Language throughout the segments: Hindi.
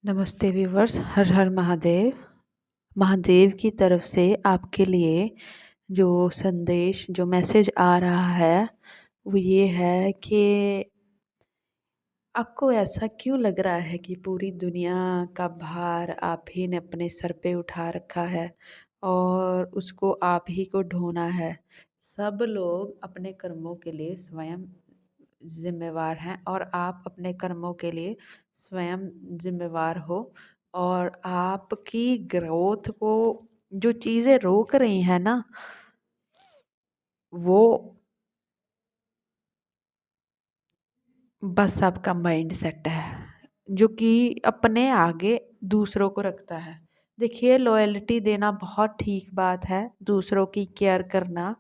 नमस्ते व्यूवर्स, हर हर महादेव। महादेव की तरफ से आपके लिए जो संदेश जो मैसेज आ रहा है वो ये है कि आपको ऐसा क्यों लग रहा है कि पूरी दुनिया का भार आप ही ने अपने सर पे उठा रखा है और उसको आप ही को ढोना है। सब लोग अपने कर्मों के लिए स्वयं ज़िम्मेवार हैं और आप अपने कर्मों के लिए स्वयं ज़िम्मेवार हो। और आपकी ग्रोथ को जो चीज़ें रोक रही हैं ना, वो बस आपका माइंडसेट है, जो कि अपने आगे दूसरों को रखता है। देखिए, लॉयल्टी देना बहुत ठीक बात है, दूसरों की केयर करना,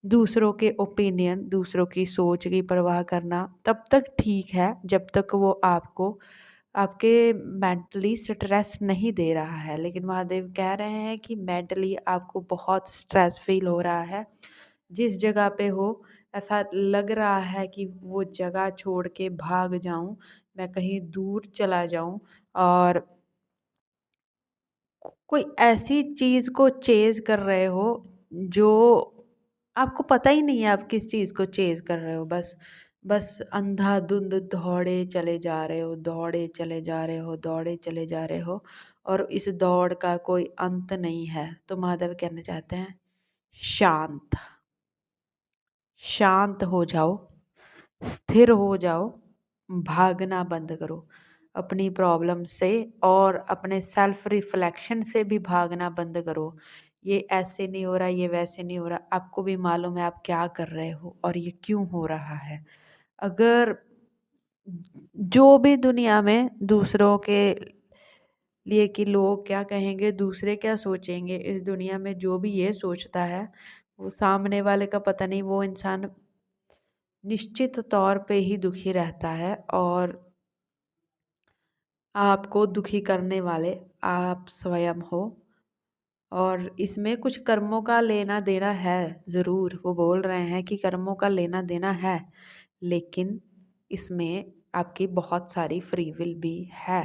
दूसरों के ओपिनियन, दूसरों की सोच की परवाह करना तब तक ठीक है जब तक वो आपको आपके मेंटली स्ट्रेस नहीं दे रहा है। लेकिन महादेव कह रहे हैं कि मेंटली आपको बहुत स्ट्रेस फ़ील हो रहा है। जिस जगह पे हो, ऐसा लग रहा है कि वो जगह छोड़ के भाग जाऊँ, मैं कहीं दूर चला जाऊँ और कोई ऐसी चीज़ को चेज़ कर रहे हो जो आपको पता ही नहीं है आप किस चीज़ को चेज़ कर रहे हो। बस बस अंधाधुंध दौड़े चले जा रहे हो, दौड़े चले जा रहे हो, दौड़े चले जा रहे हो और इस दौड़ का कोई अंत नहीं है। तो महादेव कहना चाहते हैं, शांत, शांत हो जाओ, स्थिर हो जाओ, भागना बंद करो अपनी प्रॉब्लम से और अपने सेल्फ रिफ्लेक्शन से भी भागना बंद करो। ये ऐसे नहीं हो रहा, ये वैसे नहीं हो रहा, आपको भी मालूम है आप क्या कर रहे हो और ये क्यों हो रहा है। अगर जो भी दुनिया में दूसरों के लिए कि लोग क्या कहेंगे, दूसरे क्या सोचेंगे, इस दुनिया में जो भी ये सोचता है, वो सामने वाले का पता नहीं, वो इंसान निश्चित तौर पे ही दुखी रहता है और आपको दुखी करने वाले आप स्वयं हो। और इसमें कुछ कर्मों का लेना देना है ज़रूर, वो बोल रहे हैं कि कर्मों का लेना देना है, लेकिन इसमें आपकी बहुत सारी फ्री विल भी है।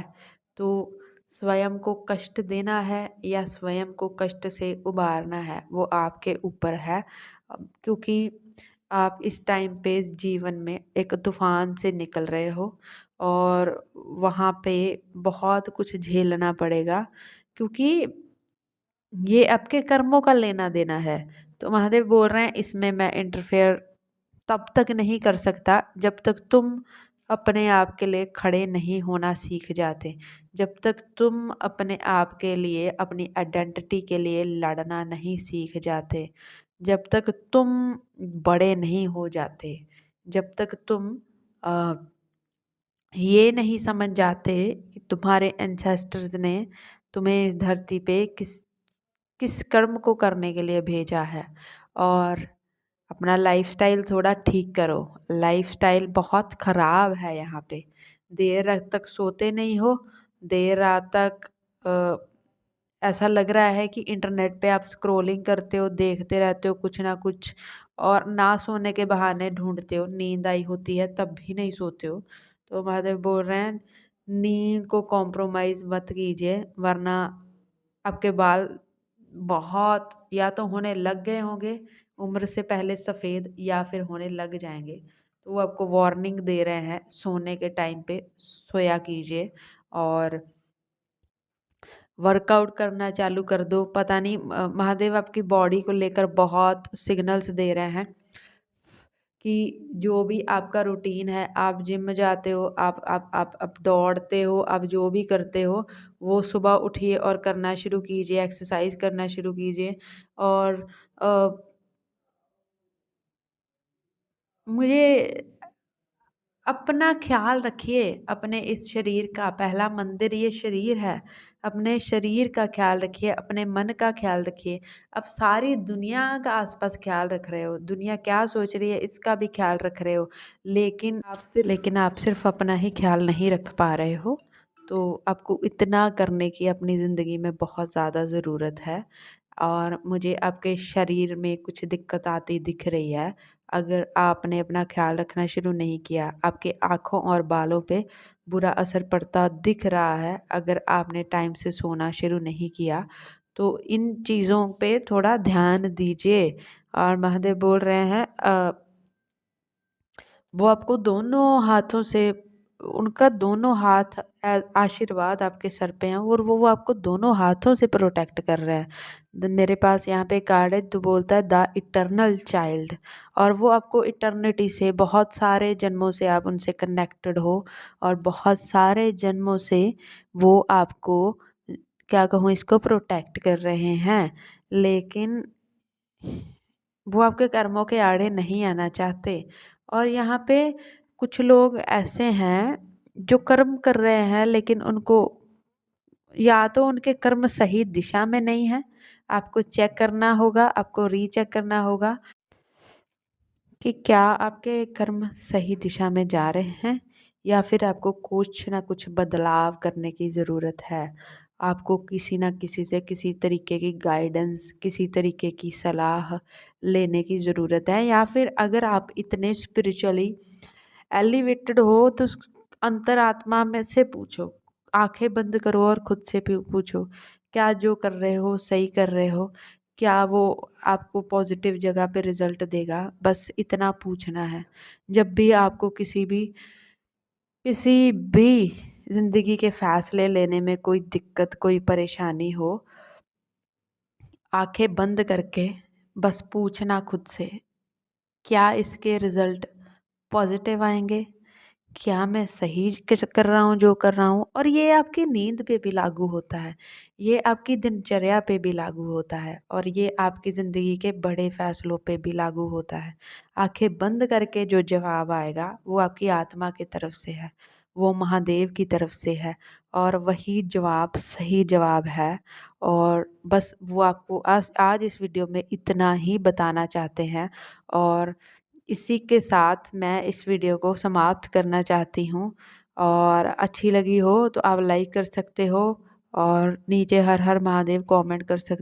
तो स्वयं को कष्ट देना है या स्वयं को कष्ट से उबारना है, वो आपके ऊपर है। क्योंकि आप इस टाइम पे जीवन में एक तूफ़ान से निकल रहे हो और वहाँ पे बहुत कुछ झेलना पड़ेगा, क्योंकि ये आपके कर्मों का लेना-देना है। तो महादेव बोल रहे हैं, इसमें मैं इंटरफेयर तब तक नहीं कर सकता जब तक तुम अपने आप के लिए खड़े नहीं होना सीख जाते। जब तक तुम अपने आप के लिए, अपनी आइडेंटिटी के लिए लड़ना नहीं सीख जाते। जब तक तुम बड़े नहीं हो जाते। जब तक तुम अ, ये नहीं समझ जाते कि तुम्हारे एंसेस्टर्स ने तुम्हें इस धरती पे किस किस कर्म को करने के लिए भेजा है। और अपना लाइफ़स्टाइल थोड़ा ठीक करो। लाइफ़स्टाइल बहुत ख़राब है यहाँ पे। देर रात तक सोते नहीं हो, देर रात तक ऐसा लग रहा है कि इंटरनेट पे आप स्क्रॉलिंग करते हो, देखते रहते हो कुछ ना कुछ और ना सोने के बहाने ढूँढते हो। नींद आई होती है तब भी नहीं सोते हो। तो महादेव बोल रहे हैं, नींद को कॉम्प्रोमाइज़ मत कीजिए, वरना आपके बाल बहुत या तो होने लग गए होंगे उम्र से पहले सफ़ेद, या फिर होने लग जाएँगे। तो वो आपको वार्निंग दे रहे हैं, सोने के टाइम पे सोया कीजिए और वर्कआउट करना चालू कर दो। पता नहीं महादेव आपकी बॉडी को लेकर बहुत सिग्नल्स दे रहे हैं कि जो भी आपका रूटीन है, आप जिम जाते हो, आप दौड़ते हो, आप जो भी करते हो, वो सुबह उठिए और करना शुरू कीजिए, एक्सरसाइज़ करना शुरू कीजिए। और अ, मुझे अपना ख़्याल रखिए, अपने इस शरीर का। पहला मंदिर ये शरीर है। अपने शरीर का ख़्याल रखिए, अपने मन का ख़्याल रखिए। अब सारी दुनिया का आस-पास ख़्याल रख रहे हो, दुनिया क्या सोच रही है इसका भी ख़्याल रख रहे हो, लेकिन आप सिर्फ़ अपना ही ख़्याल नहीं रख पा रहे हो। तो आपको इतना करने की अपनी ज़िंदगी में बहुत ज़्यादा ज़रूरत है और मुझे आपके शरीर में कुछ दिक्कत आती दिख रही है। अगर आपने अपना ख़्याल रखना शुरू नहीं किया, आपके आँखों और बालों पे बुरा असर पड़ता दिख रहा है अगर आपने टाइम से सोना शुरू नहीं किया, तो इन चीज़ों पे थोड़ा ध्यान दीजिए। और महादेव बोल रहे हैं वो आपको दोनों हाथों से, उनका दोनों हाथ आशीर्वाद आपके सर पे हैं और वो आपको दोनों हाथों से प्रोटेक्ट कर रहे हैं। मेरे पास यहाँ पे कार्ड है जो बोलता है द इटर्नल चाइल्ड, और वो आपको इटर्निटी से, बहुत सारे जन्मों से आप उनसे कनेक्टेड हो और बहुत सारे जन्मों से वो आपको, क्या कहूँ, इसको प्रोटेक्ट कर रहे हैं। लेकिन वो आपके कर्मों के आड़े नहीं आना चाहते। और यहाँ पे कुछ लोग ऐसे हैं जो कर्म कर रहे हैं, लेकिन उनको, या तो उनके कर्म सही दिशा में नहीं है, आपको चेक करना होगा, आपको रीचेक करना होगा कि क्या आपके कर्म सही दिशा में जा रहे हैं, या फिर आपको कुछ ना कुछ बदलाव करने की ज़रूरत है। आपको किसी ना किसी से किसी तरीके की गाइडेंस, किसी तरीके की सलाह लेने की ज़रूरत है। या फिर अगर आप इतने स्पिरिचुअली एलिवेटेड हो तो अंतरात्मा में से पूछो, आंखें बंद करो और खुद से पूछो, क्या जो कर रहे हो सही कर रहे हो, क्या वो आपको पॉजिटिव जगह पे रिजल्ट देगा। बस इतना पूछना है। जब भी आपको किसी भी ज़िंदगी के फैसले लेने में कोई दिक्कत, कोई परेशानी हो, आंखें बंद करके बस पूछना खुद से, क्या इसके रिजल्ट पॉजिटिव आएंगे, क्या मैं सही कर रहा हूँ जो कर रहा हूँ। और ये आपकी नींद पे भी लागू होता है, ये आपकी दिनचर्या पे भी लागू होता है, और ये आपकी ज़िंदगी के बड़े फैसलों पे भी लागू होता है। आंखें बंद करके जो जवाब आएगा वो आपकी आत्मा की तरफ से है, वो महादेव की तरफ से है, और वही जवाब सही जवाब है। और बस वो आपको आज आज इस वीडियो में इतना ही बताना चाहते हैं। और इसी के साथ मैं इस वीडियो को समाप्त करना चाहती हूँ। और अच्छी लगी हो तो आप लाइक कर सकते हो, और नीचे हर हर महादेव कमेंट कर सकते